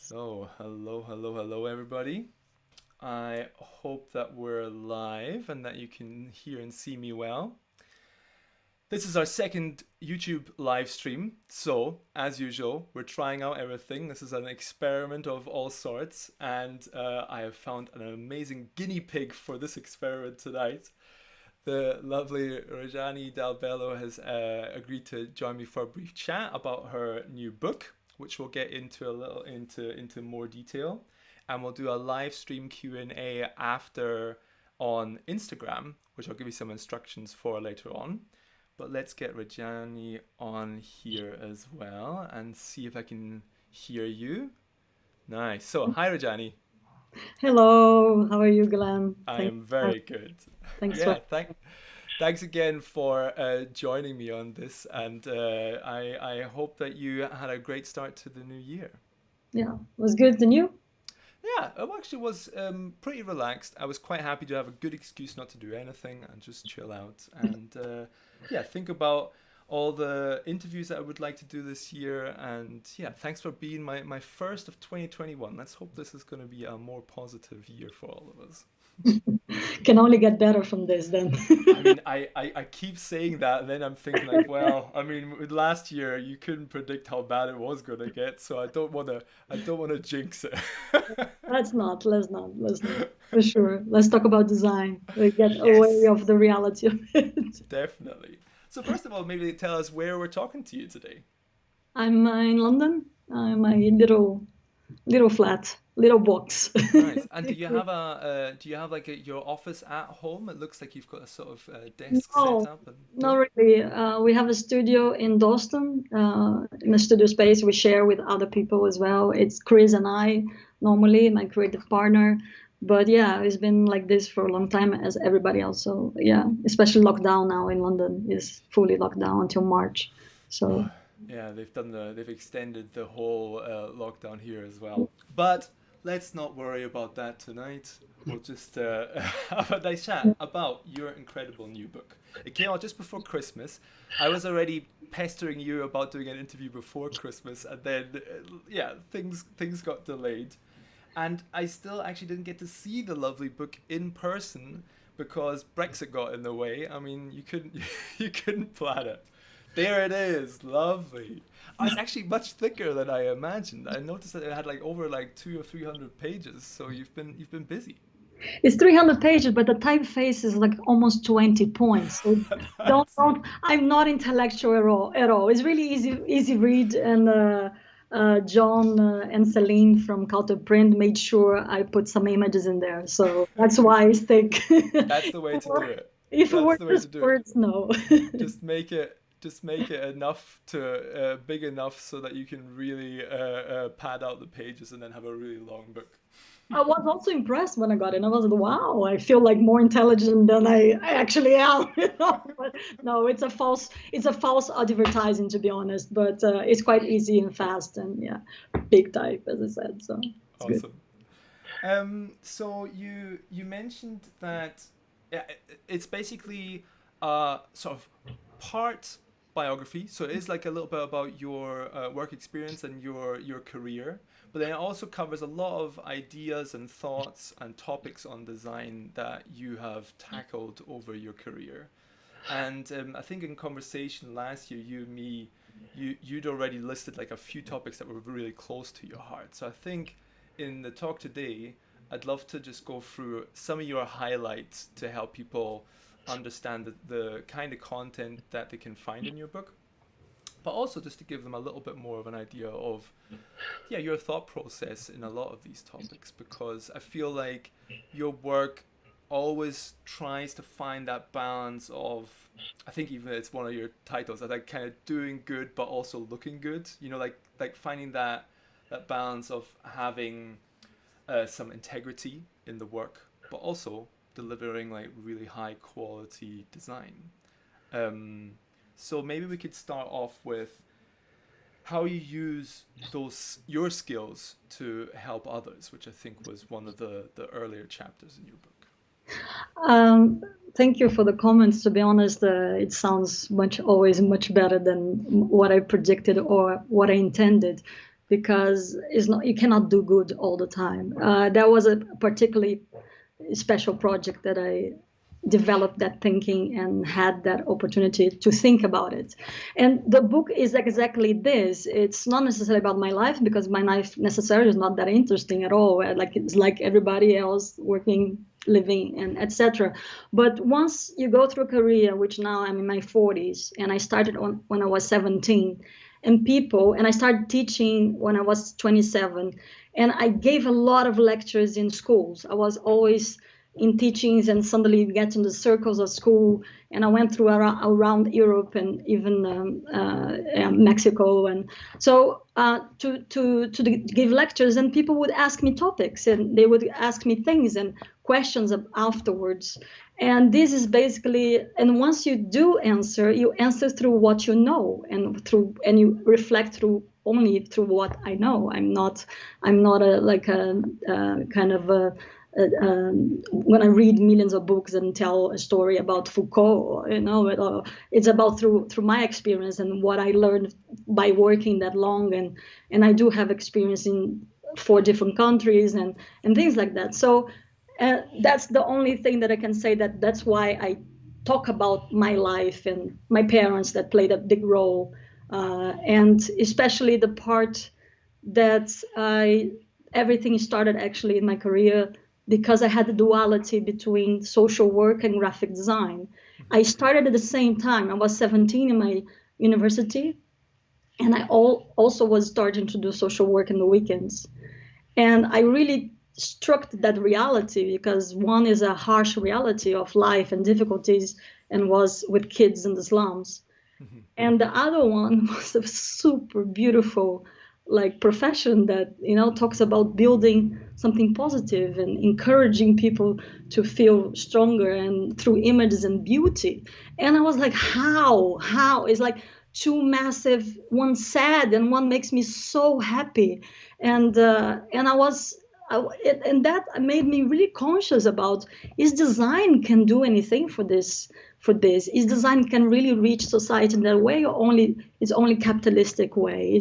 So, hello, everybody. I hope that we're live and that you can hear and see me well. This is our second YouTube live stream. So, as usual, we're trying out everything. This is an experiment of all sorts, and I have found an amazing guinea pig for this experiment tonight. The lovely Rejane Dal Bello has agreed to join me for a brief chat about her new book, which we'll get into a little into more detail, and we'll do a live stream Q&A after on Instagram, which I'll give you some instructions for later on. But let's get Rejane on here as well and see if I can hear you. Nice. So, hi Rejane. Hello, how are you, Glenn? I am very good. Thanks for Yeah, thanks again for joining me on this, and I hope that you had a great start to the new year. yeah, was good. And you? Yeah, I actually was pretty relaxed. I was quite happy to have a good excuse not to do anything and just chill out and yeah, think about all the interviews that I would like to do this year. And yeah, thanks for being my first of 2021. Let's hope this is going to be a more positive year for all of us. Can only get better from this then. I mean, I keep saying that, and then I'm thinking like, well, I mean, with last year you couldn't predict how bad it was gonna get, so I don't wanna jinx it. Let's not. For sure. Let's talk about design. We get away Yes, of the reality of it. definitely. So first of all, maybe tell us where we're talking to you today. I'm in London. I'm my little flat, little box. Nice. And do you have like your office at home? It looks like you've got a sort of desk set No, up, and not no? really. We have a studio in Dalston, in a studio space we share with other people as well. It's Chris and I, normally my creative partner. But yeah, it's been like this for a long time as everybody else. So yeah, especially lockdown now in London is fully locked down until March. So Oh, yeah, they've extended the whole lockdown here as well. But let's not worry about that tonight. We'll just have a nice chat about your incredible new book. It came out just before Christmas. I was already pestering you about doing an interview before Christmas, and then yeah, things got delayed, and I still actually didn't get to see the lovely book in person because Brexit got in the way. I mean, you couldn't you couldn't plan it. There it is, lovely. It's actually much thicker than I imagined. I noticed that it had like over like 200 or 300 pages. So you've been busy. it's 300 pages, but the typeface is like almost 20 points. So That's I'm not intellectual at all. It's really easy read. And John and Celine from Culture Print made sure I put some images in there. So that's why it's thick. that's the way to do it. If it That's were the way to just do it. words, no. Just make it enough to big enough so that you can really pad out the pages and then have a really long book. I was also impressed when I got it. I was like, wow, I feel like more intelligent than I actually am. But no, it's a false advertising to be honest. But it's quite easy and fast and yeah, big type as I said. So it's good. Awesome. So you mentioned that it's basically sort of part biography. So it is like a little bit about your work experience and your career, but then it also covers a lot of ideas and thoughts and topics on design that you have tackled over your career. And I think in conversation last year, you and me, you'd already listed like a few topics that were really close to your heart. So I think in the talk today, I'd love to just go through some of your highlights to help people understand the kind of content that they can find in your book, but also just to give them a little bit more of an idea of yeah, your thought process in a lot of these topics, because I feel like your work always tries to find that balance of, I think even it's one of your titles, that like kind of doing good but also looking good, like finding that balance of having some integrity in the work but also delivering like really high quality design. um, so maybe we could start off with how you use those your skills to help others, which I think was one of the earlier chapters in your book. Um, Thank you for the comments. To be honest, it sounds always much better than what I predicted or what I intended. because it's not, you cannot do good all the time. That was a particularly special project that I developed that thinking and had that opportunity to think about it. And the book is exactly this. It's not necessarily about my life, because my life necessarily is not that interesting at all. Like, it's like everybody else, working, living, and etc. But once you go through a career, which now I'm in my 40s, and I started when I was 17, and I started teaching when I was 27, and I gave a lot of lectures in schools. I was always in teachings and suddenly get in the circles of school, and I went through around Europe and even Mexico, and so to give lectures, and people would ask me topics, and they would ask me things and questions afterwards. And this is basically, and once you do answer, you answer through what you know, and you reflect through only through what I know. I'm not a like a kind of a when I read millions of books and tell a story about Foucault, it's about through my experience and what I learned by working that long, and I do have experience in 4 different countries and things like that. So that's the only thing that I can say, that's why I talk about my life and my parents that played a big role, and especially the part that everything started actually in my career, because I had the duality between social work and graphic design. I started at the same time. I was 17 in my university, and I also was starting to do social work in the weekends. And I really struck that reality, because one is a harsh reality of life and difficulties, and was with kids in the slums. And the other one was a super beautiful like profession that talks about building something positive and encouraging people to feel stronger and through images and beauty. And I was like, how it's like two massive, one sad and one makes me so happy. And and that made me really conscious about, is design can do anything for this? Is design can really reach society in that way, or only capitalistic way?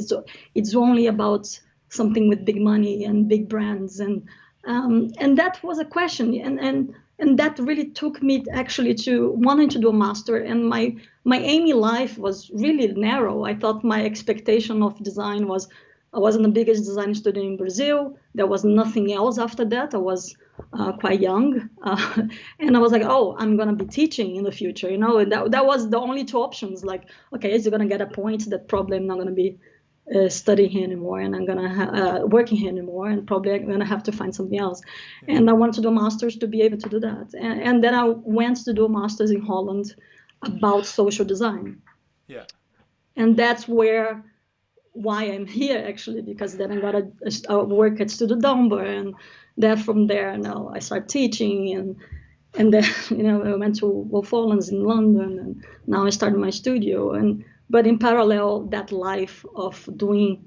It's only about something with big money and big brands, and that was a question, and that really took me actually to wanting to do a master. And my aim in life was really narrow. I thought my expectation of design was, I wasn't the biggest design student in Brazil. There was nothing else after that. I was quite young, and I was like, oh, I'm gonna be teaching in the future, and that was the only two options. Like, okay, is it gonna get a point that probably I'm not gonna be studying here anymore, and I'm gonna working here anymore, and probably I'm gonna have to find something else. Yeah. And I wanted to do a master's to be able to do that, and then I went to do a master's in Holland about social design, Yeah. and that's why I'm here actually, because then I got a work at Studio Dumber, and then from there now I start teaching, and then I went to Wolf Olins in London, and now I started my studio. And but in parallel, that life of doing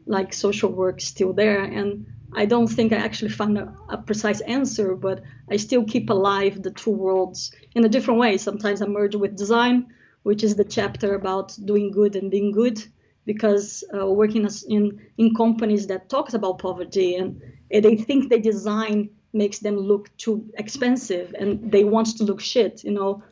like social work is still there, and I don't think I actually found a precise answer, but I still keep alive the two worlds in a different way. Sometimes I merge with design, which is the chapter about doing good and being good, because working in companies that talks about poverty, and they think they design makes them look too expensive, and they want to look shit,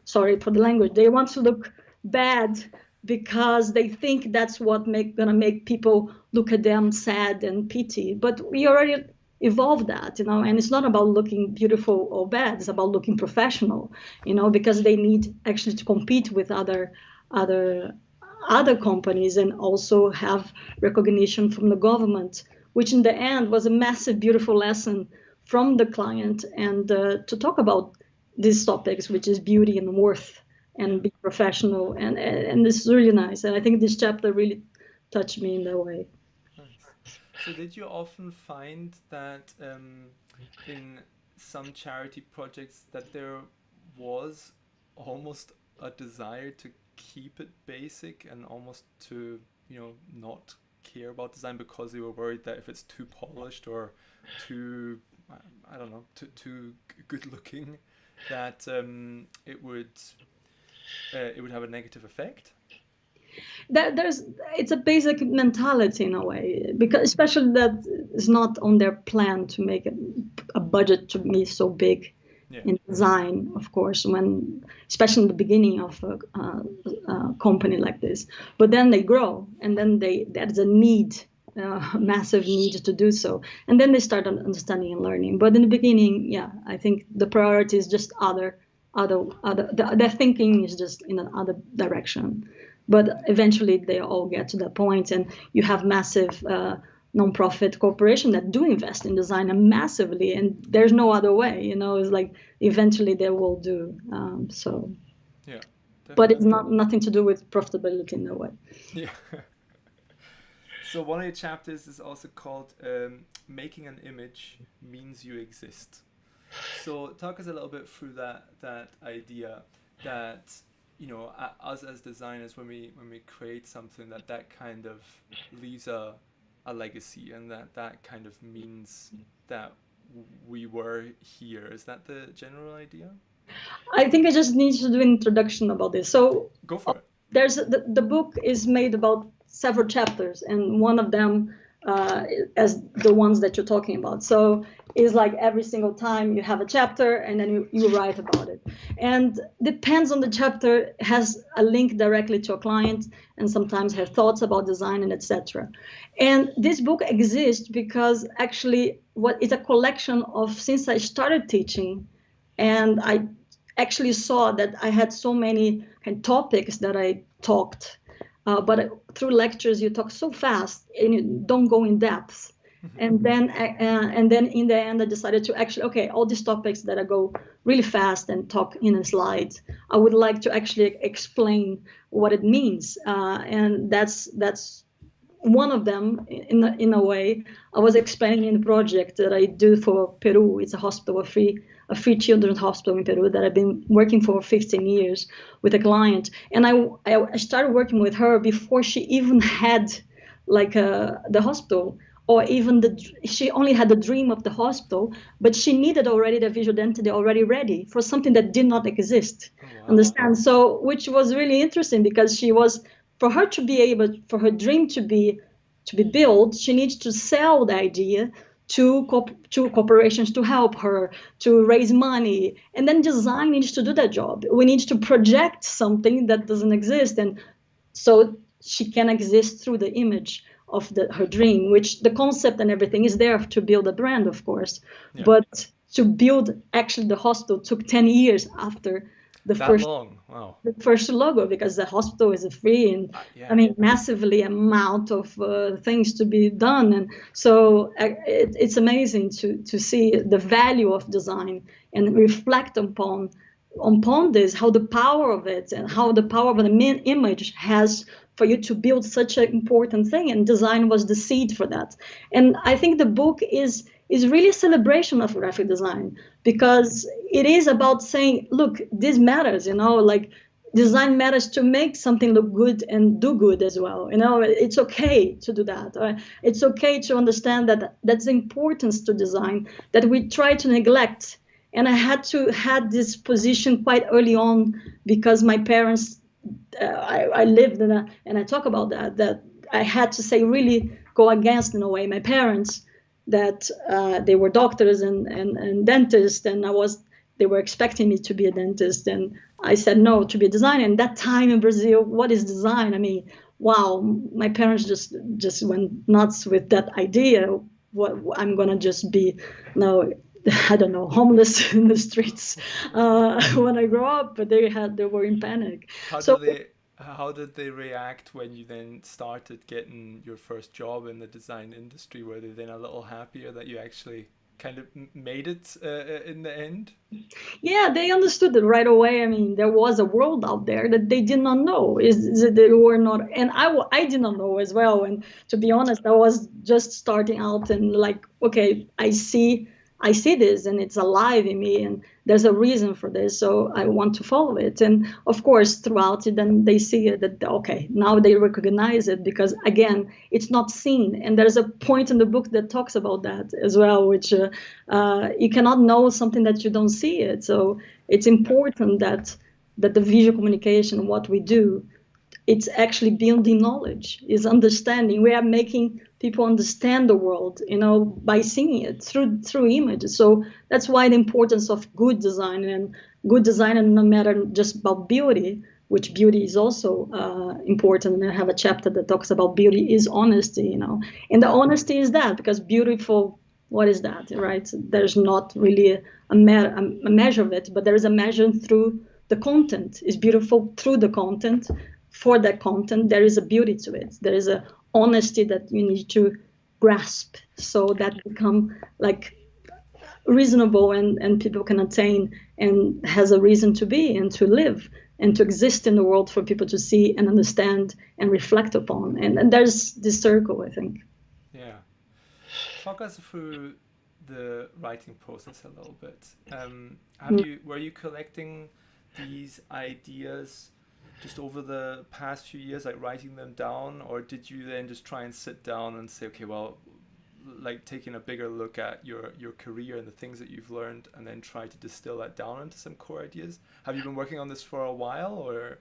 sorry for the language, they want to look bad, because they think that's what gonna make people look at them sad and pity. But we already evolved that, and it's not about looking beautiful or bad, it's about looking professional, because they need actually to compete with other other companies, and also have recognition from the government, which in the end was a massive, beautiful lesson from the client, and to talk about these topics, which is beauty and worth Yeah. and be professional, and this is really nice. And I think this chapter really touched me in that way. Nice. So did you often find that in some charity projects that there was almost a desire to keep it basic and almost to, not care about design because they were worried that if it's too polished or too, I don't know, too good looking, that it would have a negative effect? there's it's a basic mentality in a way, because especially that is not on their plan to make a budget to be so big Yeah. in design, of course, when especially in the beginning of a company like this. But then they grow, and then there's a need, massive need to do so, and then they start understanding and learning. But in the beginning, yeah, I think the priority is just their thinking is just in another direction. But eventually they all get to that point, and you have massive non-profit corporation that do invest in design massively, and there's no other way, it's like eventually they will do. So Yeah. but it's Definitely. nothing to do with profitability in a way. Yeah. So one of your chapters is also called "Making an Image Means You Exist." So talk us a little bit through that idea that us as designers, when we create something, that kind of leaves a legacy, and that kind of means that we were here. Is that the general idea? I think I just need to do an introduction about this. So Go for it. there's the book is made about several chapters, and one of them as the ones that you're talking about. So it's like every single time you have a chapter, and then you write about it, and depends on the chapter, has a link directly to a client, and sometimes have thoughts about design and etc. And this book exists because actually what is a collection of, since I started teaching, and I actually saw that I had so many kind of topics that I talked, but through lectures you talk so fast and you don't go in depth. And then in the end I decided to actually, okay, all these topics that I go really fast and talk in a slide, I would like to actually explain what it means, and that's one of them. In a way, I was explaining the project that I do for Peru. It's a hospital, a free children's hospital in Peru that I've been working for 15 years with a client. And I started working with her before she even had like the hospital, or even she only had the dream of the hospital, but she needed already the visual identity already ready for something that did not exist. Oh, wow. Understand? So, which was really interesting, because for her to be able, for her dream to be built, she needs to sell the idea to corporations to help her to raise money, and then design needs to do that job. We need to project something that doesn't exist, and so she can exist through the image of her dream, which the concept and everything is there to build a brand, of course. Yeah. But to build actually the hospital took 10 years after the That first long? Wow. the first logo, because the hospital is free, and Yeah. I mean massively amount of things to be done. And so it's amazing to see the value of design and reflect upon this, how the power of it and how the power of an image has for you to build such an important thing, and design was the seed for that. And I think the book is really a celebration of graphic design, because it is about saying, look, this matters, like design matters to make something look good and do good as well. It's okay to do that. It's okay to understand that that's the importance to design that we try to neglect. And I had this position quite early on, because my parents, I lived and I talk about that I had to say, really go against in a way my parents, that they were doctors and dentists, and they were expecting me to be a dentist, and I said no, to be a designer. And that time in Brazil, what is design? I mean, wow, my parents just went nuts with that idea. What I'm gonna just be, no, I don't know, homeless in the streets when I grow up. But they were in panic. How did they react when you then started getting your first job in the design industry? Were they then a little happier that you actually kind of made it in the end? Yeah, they understood it right away. I mean, there was a world out there that they did not know. Is that they were not, and I did not know as well. And to be honest, I was just starting out, and like, okay, I see this, and it's alive in me, and there's a reason for this, so I want to follow it. And of course, throughout it, then they see it, that okay, now they recognize it, because again, it's not seen. And there's a point in the book that talks about that as well, which you cannot know something that you don't see it. So it's important that the visual communication, what we do, it's actually building knowledge, is understanding. We are making people understand the world, by seeing it through images. So that's why the importance of good design, and no matter just about beauty, which beauty is also important. And I have a chapter that talks about beauty is honesty, and the honesty is that, because beautiful, what is that, right? There's not really a measure of it, but there is a measure through the content. Is beautiful through the content. For that content, there is a beauty to it. There is a honesty that you need to grasp, so that become like reasonable, and people can attain, and has a reason to be and to live and to exist in the world for people to see and understand and reflect upon. And there's this circle, I think. Yeah. Talk us through the writing process a little bit. Were you collecting these ideas just over the past few years, like writing them down, or did you then just try and sit down and say, okay, well, like taking a bigger look at your career and the things that you've learned, and then try to distill that down into some core ideas? Have you been working on this for a while, or?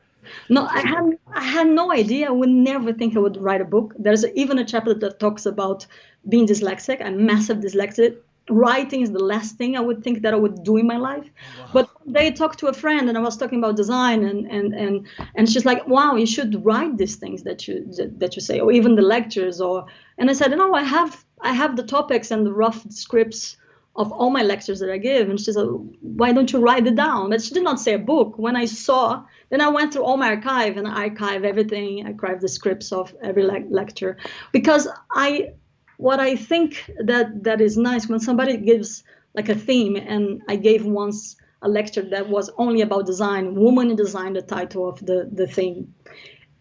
No, I had no idea. I would never think I would write a book. There's even a chapter that talks about being dyslexic. I'm massive dyslexic. Writing is the last thing I would think that I would do in my life. Wow. But they talked to a friend, and I was talking about design, and she's like, "Wow, you should write these things that you say, or even the lectures." And I said, "No, I have the topics and the rough scripts of all my lectures that I give." And she said, "Why don't you write it down?" But she did not say a book. When I saw, then I went through all my archive, and I archive everything. I archive the scripts of every lecture, because what I think that is nice when somebody gives like a theme. And I gave once a lecture that was only about design, woman in design, the title of the theme.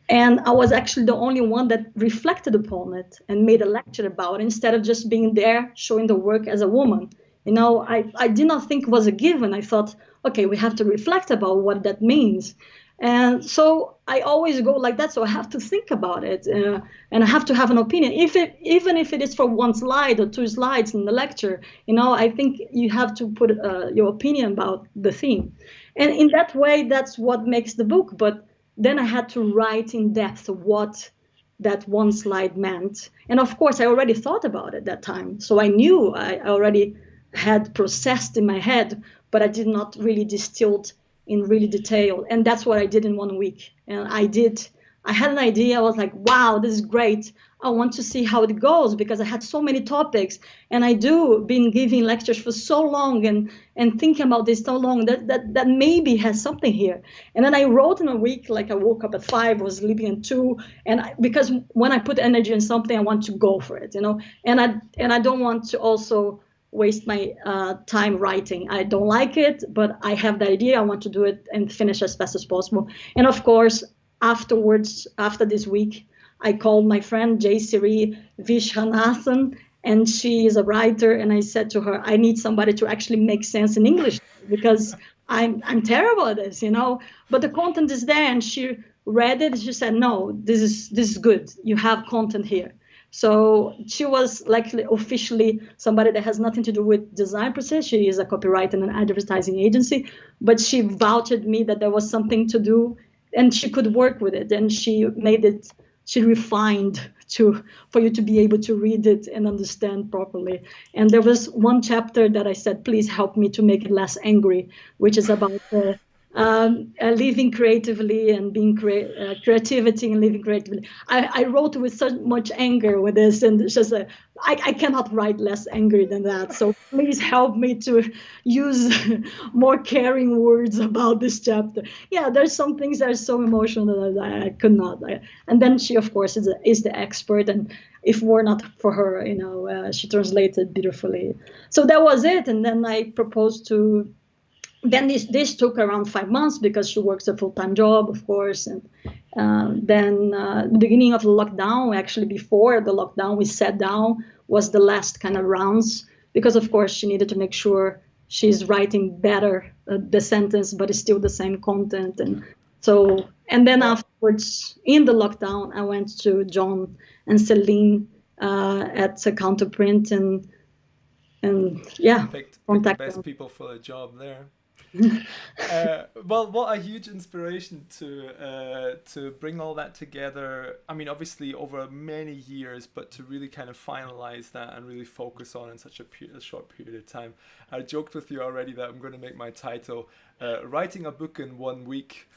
And I was actually the only one that reflected upon it and made a lecture about it, instead of just being there showing the work as a woman. I did not think it was a given. I thought, okay, we have to reflect about what that means. And so I always go like that. So I have to think about it, and I have to have an opinion, even if it is for one slide or two slides in the lecture. I think you have to put your opinion about the theme. And in that way, that's what makes the book. But then I had to write in depth what that one slide meant. And of course, I already thought about it that time. So I knew, I already had processed in my head, but I did not really distill in really detail. And that's what I did in 1 week. And I had an idea. I was like, wow, this is great. I want to see how it goes, because I had so many topics, and I been giving lectures for so long and thinking about this so long that maybe has something here. And then I wrote in a week. Like I woke up at 5, was sleeping at 2, because when I put energy in something, I want to go for it, and I don't want to also waste my time writing. I don't like it, but I have the idea. I want to do it and finish as fast as possible. And of course, afterwards, after this week, I called my friend Jaysiri Vishwanathan, and she is a writer. And I said to her, I need somebody to actually make sense in English, because I'm terrible at this, But the content is there, and she read it. She said, no, this is good. You have content here. So she was like officially somebody that has nothing to do with design process. She is a copywriter and an advertising agency, but she vouched me that there was something to do, and she could work with it, and she made it. She refined for you to be able to read it and understand properly. And there was one chapter that I said, please help me to make it less angry, which is about living creatively and being creativity and living creatively. I wrote with so much anger with this, and it's just I cannot write less angry than that. So please help me to use more caring words about this chapter. Yeah, there's some things that are so emotional that I could not. And then she, of course, is the expert, and if were not for her, she translated beautifully. So that was it. And then I proposed to. Then this took around 5 months, because she works a full-time job, of course. And then the beginning of the lockdown, actually before the lockdown, we sat down, was the last kind of rounds, because of course she needed to make sure she's writing better the sentence, but it's still the same content. And then afterwards, in the lockdown, I went to John and Celine at Counterprint, and yeah, picked the best people for the job there. Well, what a huge inspiration to bring all that together. I mean, obviously over many years, but to really kind of finalize that and really focus on in such a short period of time. I joked with you already that I'm going to make my title "Writing a Book in 1 Week."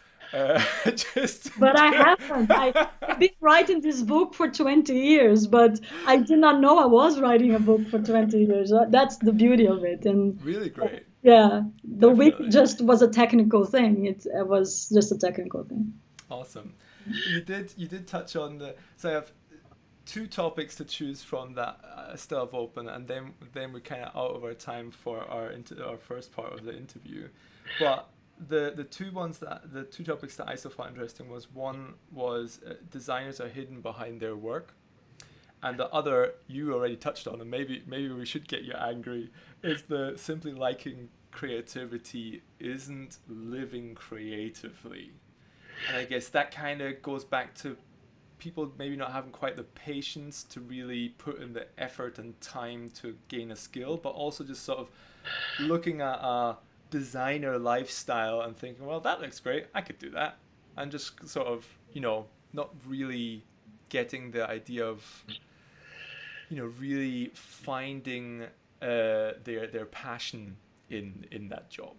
Just But I haven't. I've been writing this book for 20 years, but I did not know I was writing a book for 20 years. That's the beauty of it. And really great, yeah, the week definitely just was a technical thing. It was just a technical thing. awesome. You did touch on the so I have two topics to choose from that still have open, and then we're kind of out of our time for our first part of the interview. But the two topics that I still found interesting was one was designers are hidden behind their work, and the other you already touched on, and maybe we should get you angry, is the simply liking creativity isn't living creatively. And I guess that kind of goes back to people maybe not having quite the patience to really put in the effort and time to gain a skill, but also just sort of looking at a designer lifestyle and thinking, well, that looks great, I could do that. And just sort of, not really getting the idea of, really finding their passion in that job.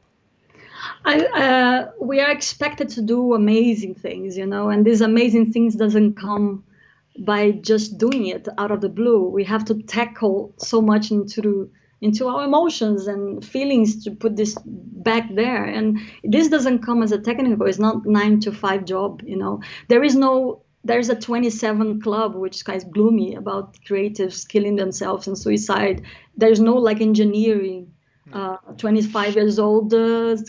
We are expected to do amazing things, and these amazing things doesn't come by just doing it out of the blue. We have to tackle so much into our emotions and feelings to put this back there. And this doesn't come as a technical. It's not 9 to 5 job. There's a 27 club which is kind of gloomy about creatives killing themselves and suicide. There's no like engineering 25 years old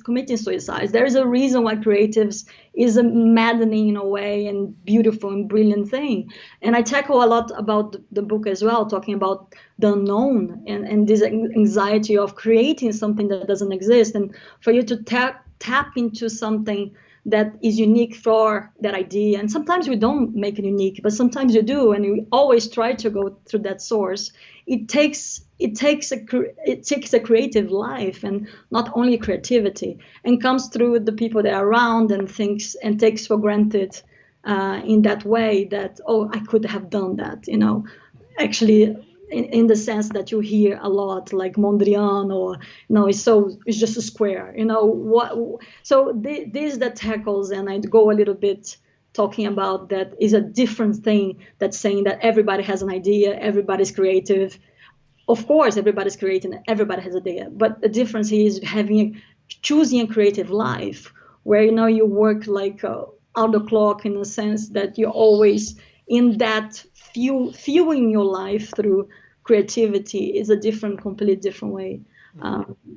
committing suicides. There is a reason why creatives is a maddening in a way and beautiful and brilliant thing. And I tackle a lot about the book as well, talking about the unknown and this anxiety of creating something that doesn't exist, and for you to tap into something that is unique for that idea. And sometimes we don't make it unique, but sometimes you do, and we always try to go through that source. It takes a creative life, and not only creativity, and comes through the people that are around and thinks and takes for granted in that way that, oh, I could have done that, actually. In the sense that you hear a lot, like Mondrian, or it's just a square, what. So this that tackles, and I go a little bit talking about that is a different thing. That's saying that everybody has an idea, everybody's creative. Of course, everybody's creating, everybody has an idea, but the difference is choosing a creative life where you work like out the clock, in the sense that you're always in that fueling your life through creativity is a completely different way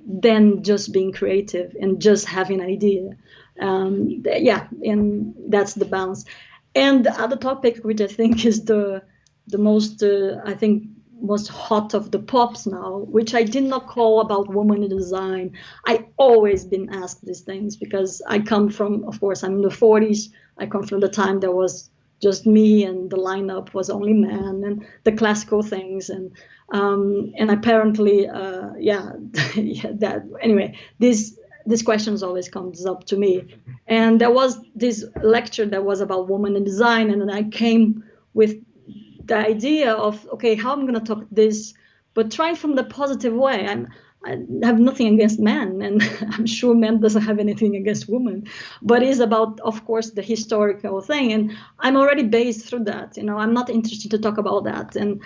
than just being creative and just having an idea. Yeah, and that's the balance. And the other topic, which I think is the most, I think, most hot of the pops now, which I did not call about women in design. I always been asked these things because I come from, of course, I'm in the 40s. I come from the time there was just me and the lineup was only men and the classical things. And apparently, yeah, that anyway, this questions always comes up to me. And there was this lecture that was about women in design, and then I came with the idea of, okay, how I'm going to talk this, but trying from the positive way. I have nothing against men, and I'm sure men doesn't have anything against women, but it's about, of course, the historical thing. And I'm already based through that. I'm not interested to talk about that and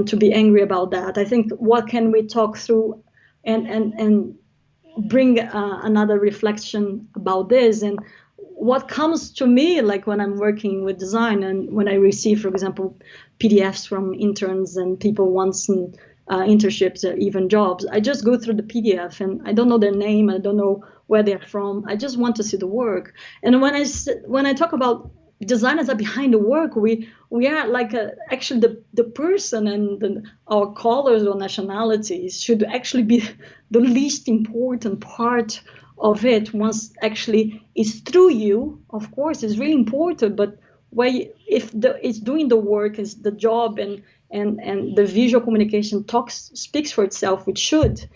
to be angry about that. I think what can we talk through and bring another reflection about this. And what comes to me, like when I'm working with design and when I receive, for example, PDFs from interns and people wanting internships or even jobs, I just go through the PDF and I don't know their name, I don't know where they're from, I just want to see the work. And when I talk about designers are behind the work, we are like actually the person, and our colors or nationalities should actually be the least important part of it. Once actually it's through you, of course, it's really important, but if it's doing the work, is the job, and the visual communication speaks for itself, which should,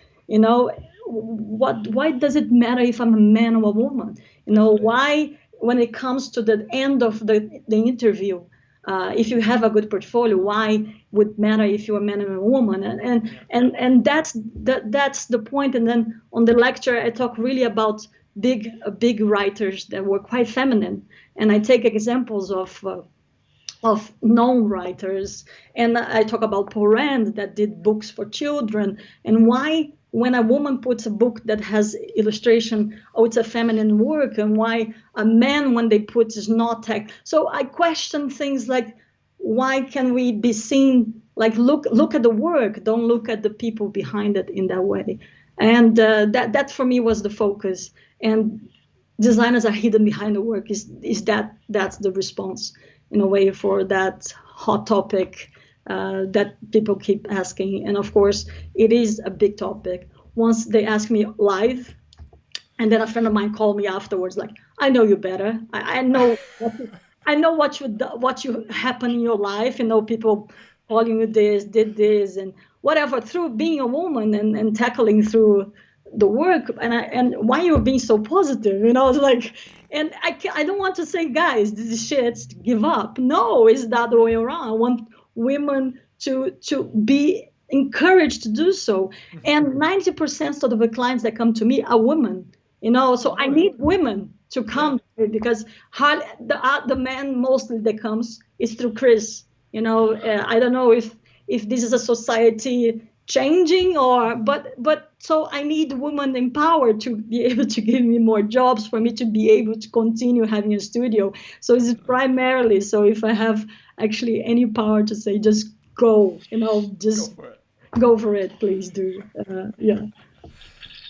why does it matter if I'm a man or a woman? Definitely. Why, when it comes to the end of the interview, if you have a good portfolio, why would matter if you're a man or a woman? Yeah. And that's the point. And then on the lecture, I talk really about big writers that were quite feminine, and I take examples of known writers. And I talk about Paul Rand that did books for children, and why when a woman puts a book that has illustration, oh, it's a feminine work, and why a man when they put is not tech. So I question things like, why can we be seen like, look at the work, don't look at the people behind it in that way. And that for me was the focus. And designers are hidden behind the work, is that's the response in a way for that hot topic that people keep asking. And of course, it is a big topic. Once they ask me live, and then a friend of mine called me afterwards, like, I know you better. I know what you happen in your life. People calling you this, did this, and whatever, through being a woman and tackling through the work. And why you're being so positive, it's like, and I don't want to say, guys, this is shit, give up. No, it's the other way around. I want women to be encouraged to do so. And 90% of the clients that come to me are women, so I Oh, yeah. need women to Yeah. come, because the man mostly that comes is through Chris. I don't know if this is a society changing, or but so I need women empowered to be able to give me more jobs for me to be able to continue having a studio. So it's Definitely. primarily, so if I have actually any power to say, just go, Go just for it. go for it, please do. Yeah.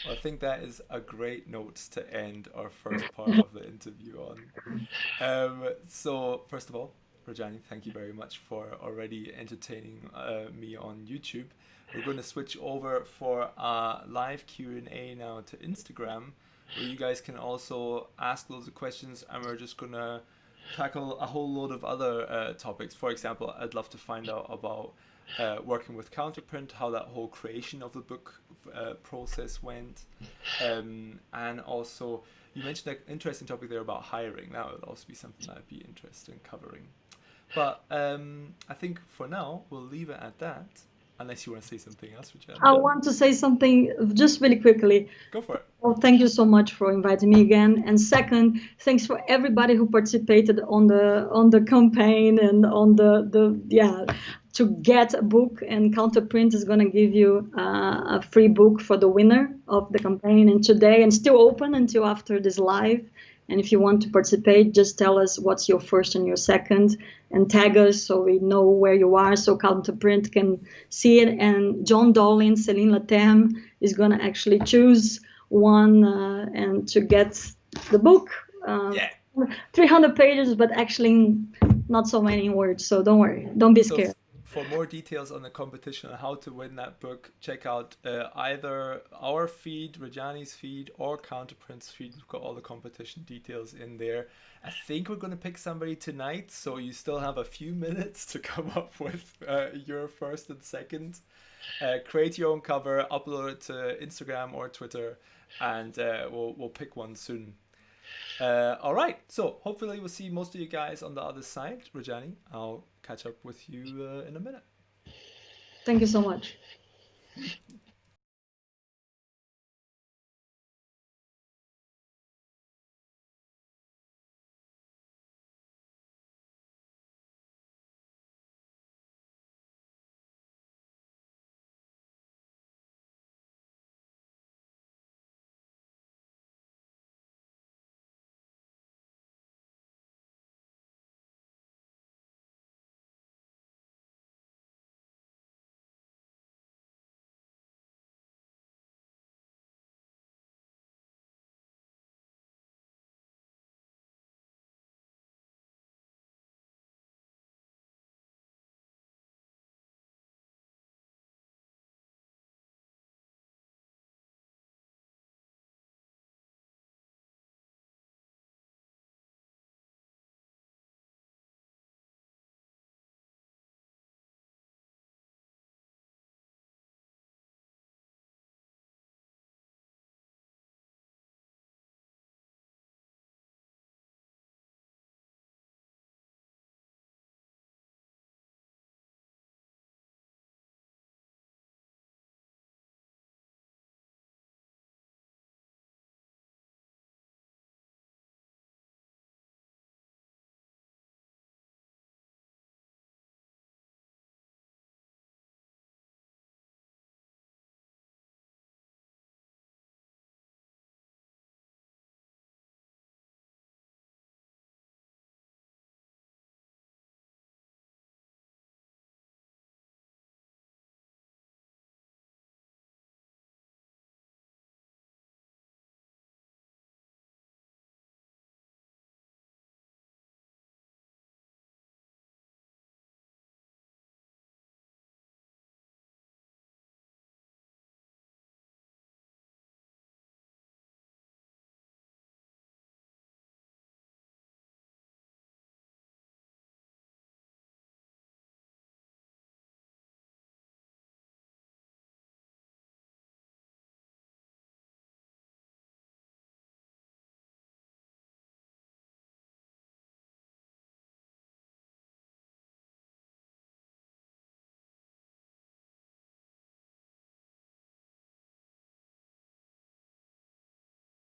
Well, I think that is a great note to end our first part of the interview on. So, first of all, Rajani, thank you very much for already entertaining me on YouTube. We're going to switch over for a live Q&A now to Instagram, where you guys can also ask loads of questions, and we're just going to tackle a whole load of other topics. For example, I'd love to find out about working with Counterprint, how that whole creation of the book process went, and also you mentioned an interesting topic there about hiring. That would also be something that I'd be interested in covering. But I think for now we'll leave it at that. Unless you want to say something else, Rajani. I want to say something just really quickly. Go for it. Well, thank you so much for inviting me again. And second, thanks for everybody who participated on the campaign and on the yeah, to get a book. And Counterprint is going to give you a free book for the winner of the campaign. And today, and still open until after this live. And if you want to participate, just tell us what's your first and your second, and tag us so we know where you are, so Counterprint can see it. And John Dolin, Celine Latem is going to actually choose one and to get the book. Yeah. 300 pages, but actually not so many words. So don't worry, don't be So scared. for more details on the competition and how to win that book, check out either our feed, Rajani's feed, or Counterprint's feed. We've got all the competition details in there. I think we're going to pick somebody tonight, so you still have a few minutes to come up with your first and second. Create your own cover, upload it to Instagram or Twitter, and we'll pick one soon. All right, so hopefully we'll see most of you guys on the other side. Rajani, I'll catch up with you in a minute. Thank you so much.